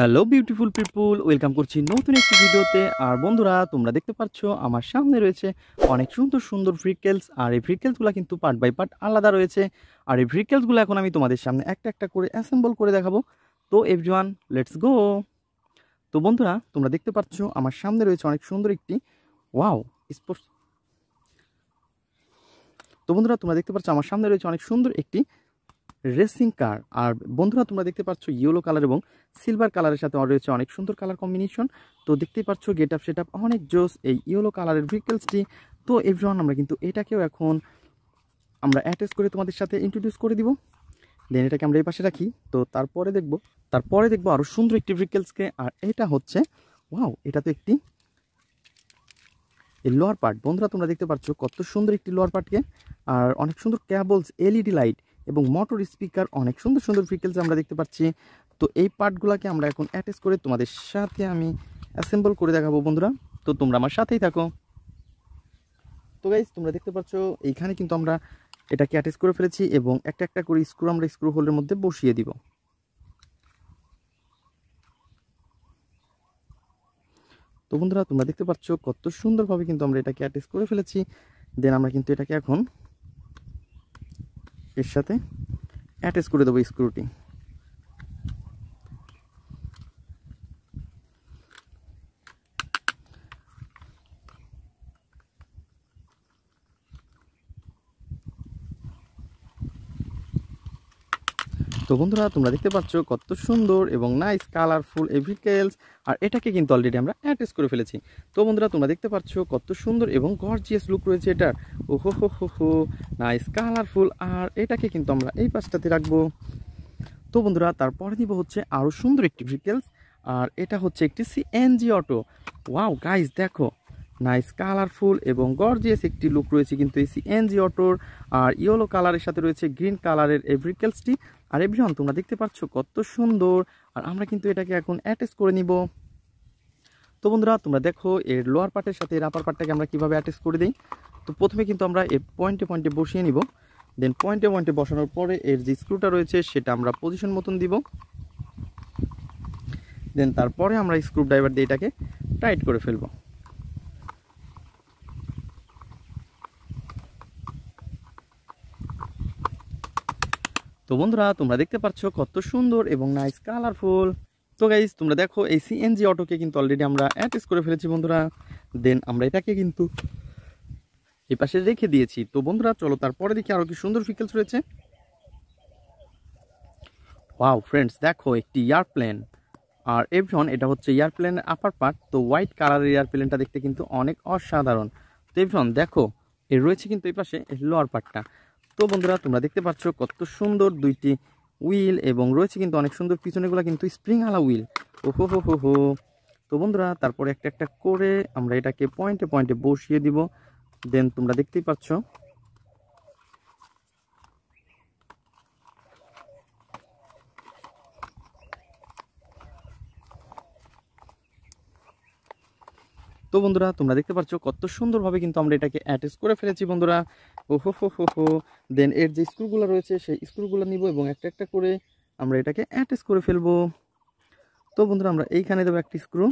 Hello beautiful people, welcome করছি নতুন একটি ভিডিওতে। আর বন্ধুরা, তোমরা দেখতে পাচ্ছ আমার সামনে রয়েছে অনেক সুন্দর সুন্দর ভেহিকেলস। আর এই ভেহিকেলসগুলো কিন্তু পার্ট বাই পার্ট আলাদা রয়েছে। আর এই ভেহিকেলসগুলো এখন আমি তোমাদের সামনে একটা একটা করে অ্যাসেম্বল করে দেখাবো। তো এভরিওয়ান, লেটস গো। তো বন্ধুরা, তোমরা দেখতে পাচ্ছ আমার সামনে রয়েছে অনেক সুন্দর একটি ওয়াও স্পোর্টস। তো বন্ধুরা, তোমরা দেখতে পাচ্ছ আমার সামনে রয়েছে অনেক সুন্দর একটি রেসিং কার। আর বন্ধুরা, তোমরা দেখতে পাচ্ছ ইয়েলো কালার এবং সিলভার কালারের সাথে রয়েছে অনেক সুন্দর কালার কম্বিনেশন। তো দেখতেই পাচ্ছ গেট আপ সেট আপ অনেক জোস এই ইয়েলো কালারের ভেহিকেলসটি। তো এভরিওয়ান, আমরা কিন্তু এটাকেও এখন আমরা অ্যাটাচ করে তোমাদের সাথে ইন্ট্রোডিউস করে দিব। দেন এটাকে আমরা এই পাশে রাখি। তো তারপরে দেখবো আরও সুন্দর একটি ভেহিকেলসকে। আর এটা হচ্ছে ওয়াও, এটা তো একটি এই লোয়ার পার্ট। বন্ধুরা, তোমরা দেখতে পাচ্ছ কত সুন্দর একটি লোয়ার পার্টকে। আর অনেক সুন্দর ক্যাবলস, এলইডি লাইট এবং মোটর স্পিকার, অনেক সুন্দর সুন্দর ভেহিকেলস আমরা দেখতে পাচ্ছি। তো এই পার্টগুলোকে আমরা এখন অ্যাটাচ করে তোমাদের সাথে আমি অ্যাসেম্বল করে দেখাবো বন্ধুরা। তো তোমরা আমার সাথেই থাকো। তো গাইস, তোমরা দেখতে পাচ্ছ এইখানে কিন্তু আমরা এটাকে অ্যাটাচ করে ফেলেছি এবং একটা একটা করে স্ক্রু আমরা স্ক্রু হোলের মধ্যে বসিয়ে দিব। তো বন্ধুরা, তোমরা দেখতে পাচ্ছ কত সুন্দরভাবে কিন্তু আমরা এটাকে অ্যাটাচ করে ফেলেছি। দেন আমরা কিন্তু এটাকে এখন এর সাথে অ্যাটাচ করে দেবো স্ক্রুটি। তো বন্ধুরা, তোমরা দেখতে পাচ্ছ কত সুন্দর এবং নাইস কালারফুল এই ভেহিকেলস। আর এটাকে কিন্তু অলরেডি আমরা অ্যাটাচ করে ফেলেছি। তো বন্ধুরা, তোমরা দেখতে পাচ্ছ কত সুন্দর এবং গর্জিয়াস লুক রয়েছে এটার। ওহো হো হো হো, নাইস কালারফুল। আর এটাকে কিন্তু আমরা এই পাশটাতে রাখবো। তো বন্ধুরা, তারপরে দিব হচ্ছে আরও সুন্দর একটি ভেহিকেলস। আর এটা হচ্ছে একটি সিএনজি অটো। ওয়াও গাইস, দেখো নাইস কালারফুল এবং গর্জিয়াস একটি লুক রয়েছে কিন্তু এই সিএনজি অটোর। আর ইয়েলো কালারের সাথে রয়েছে গ্রিন কালারের এই ভেহিকেলসটি। আর এভরিওয়ান, তোমরা দেখতে পাচ্ছ কত সুন্দর। আর আমরা কিন্তু এটাকে এখন অ্যাটাচ করে নিব। তো বন্ধুরা, তোমরা দেখো এর লোয়ার পার্টের সাথে এর আপার পার্টটাকে আমরা কীভাবে অ্যাটাচ করে দিই। তো প্রথমে কিন্তু আমরা এর পয়েন্টে পয়েন্টে বসিয়ে নিব। দেন পয়েন্টে পয়েন্টে বসানোর পরে এর যে স্ক্রুটা রয়েছে সেটা আমরা পজিশন মতন দিব। দেন তারপরে আমরা স্ক্রু ড্রাইভার দিয়ে এটাকে টাইট করে ফেলবো। তো বন্ধুরা, তোমরা দেখতে পাচ্ছ কত সুন্দর এবং নাইস কালারফুল। তো গাইস, তোমরা দেখো এই সিএনজি অটোকে কিন্তু অলরেডি আমরা অ্যাটাচ করে ফেলেছি বন্ধুরা। দেন আমরা এটাকে কিন্তু এই পাশে রেখে দিয়েছি। তো বন্ধুরা, চলো তারপরে দেখি আরও কি সুন্দর ভেহিকেলস রয়েছে। ওয়াও ফ্রেন্ডস, দেখো একটি এয়ারপ্লেন। আর এভরিওয়ান, এটা হচ্ছে এয়ারপ্লেনের আপার পার্ট। তো হোয়াইট কালারের এয়ারপ্লেনটা দেখতে কিন্তু অনেক অসাধারণ। তো এভরিওয়ান দেখো, এর রয়েছে কিন্তু এই পাশে লোয়ার পার্টটা। তো বন্ধুরা, তোমরা দেখতে পাচ্ছ কত সুন্দর দুইটি হুইল এবং রয়েছে কিন্তু অনেক সুন্দর পিছনেগুলো কিন্তু স্প্রিং আলা হুইল। ওহো হো হো হো। তো বন্ধুরা, তারপরে একটা একটা করে আমরা এটাকে পয়েন্টে পয়েন্টে বসিয়ে দিব। দেন তোমরা দেখতেই পাচ্ছ। তো বন্ধুরা, তোমরা দেখতে পাচ্ছ কত সুন্দরভাবে কিন্তু আমরা এটাকে অ্যাটাচ করে ফেলেছি বন্ধুরা। ওহো হো হো হো। দেন এর যে স্ক্রুগুলো রয়েছে সেই স্ক্রুগুলো নিব এবং একটা একটা করে আমরা এটাকে অ্যাটাচ করে ফেলবো। তো বন্ধুরা, আমরা এইখানে দেবো একটি স্ক্রু।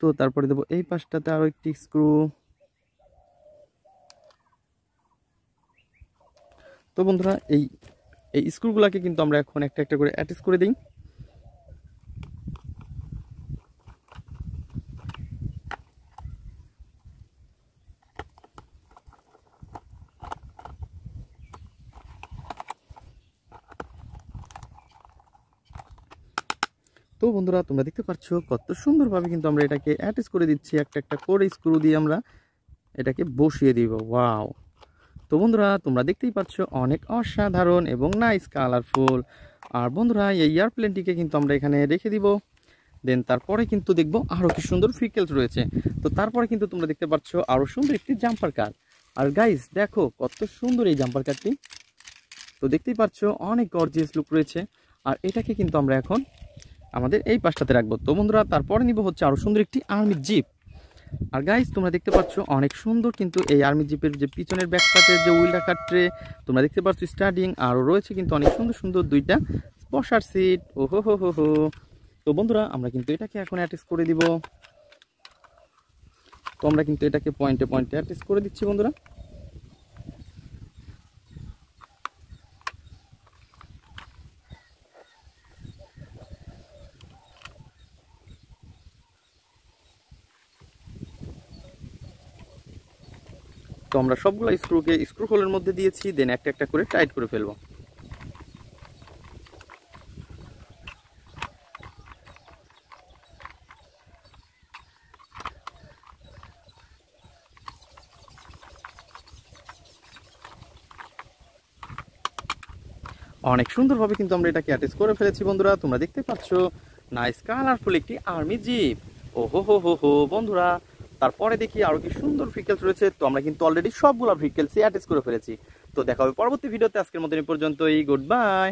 তো তারপরে দেবো এই পাশটাতে আরও একটি স্ক্রু। তো বন্ধুরা, এই এই স্ক্রুগুলোকে কিন্তু আমরা এখন একটা একটা করে অ্যাটাচ করে দিই। তো বন্ধুরা, তোমরা দেখতে পাচ্ছ কত সুন্দরভাবে কিন্তু আমরা এটাকে অ্যাটাচ করে দিচ্ছি। একটা একটা করে স্ক্রু দিয়ে আমরা এটাকে বসিয়ে দিব। ওয়াও। তো বন্ধুরা, তোমরা দেখতেই পাচ্ছ অনেক অসাধারণ এবং নাইস কালারফুল। আর বন্ধুরা, এই এয়ারপ্লেনটিকে কিন্তু আমরা এখানে রেখে দিব। দেন তারপরে কিন্তু দেখবো আরও কি সুন্দর ভেহিকেলস রয়েছে। তো তারপরে কিন্তু তোমরা দেখতে পাচ্ছ আরও সুন্দর একটি জাম্পার কার। আর গাইস দেখো কত সুন্দর এই জাম্পার কারটি। তো দেখতেই পাচ্ছ অনেক গর্জিয়াস লুক রয়েছে। আর এটাকে কিন্তু আমরা এখন আমাদের এই পাশটাতে রাখবো। তো বন্ধুরা, তারপরে নিব হচ্ছে আরও সুন্দর একটি আর্মি জিপ। আর গাইস, তোমরা দেখতে পাচ্ছ অনেক সুন্দর কিন্তু এই আর্মি জিপের যে পিছনের ব্যাকপার্টের যে হুইল রাখার ট্রে, তোমরা দেখতে পাচ্ছ স্টার্টিং। আরও রয়েছে কিন্তু অনেক সুন্দর সুন্দর দুইটা বসার সিট। ওহো হো হো হো। তো বন্ধুরা আমরা কিন্তু এটাকে এখন অ্যাটাচ করে দিব। তো আমরা কিন্তু এটাকে পয়েন্টে পয়েন্টে অ্যাটাচ করে দিচ্ছি বন্ধুরা। তো আমরা সবগুলো স্ক্রুকে স্ক্রু হোলের মধ্যে দিয়েছি, দেন একটা একটা করে টাইট করে ফেলবো। অনেক সুন্দরভাবে কিন্তু আমরা এটাকে অ্যাটাচ করে ফেলেছি বন্ধুরা। তোমরা দেখতে পাচ্ছ নাইস কালারফুল একটি আর্মি জিপ। ও হো হো হো হো বন্ধুরা, তারপরে দেখি আরো কি সুন্দর ভেহিকেলস রয়েছে। তো আমরা কিন্তু অলরেডি সবগুলো ভেহিকেলসই অ্যাটাচ করে ফেলেছি। তো দেখা হবে পরবর্তী ভিডিওতে। আজকের মতো এই পর্যন্তই, গুড বাই।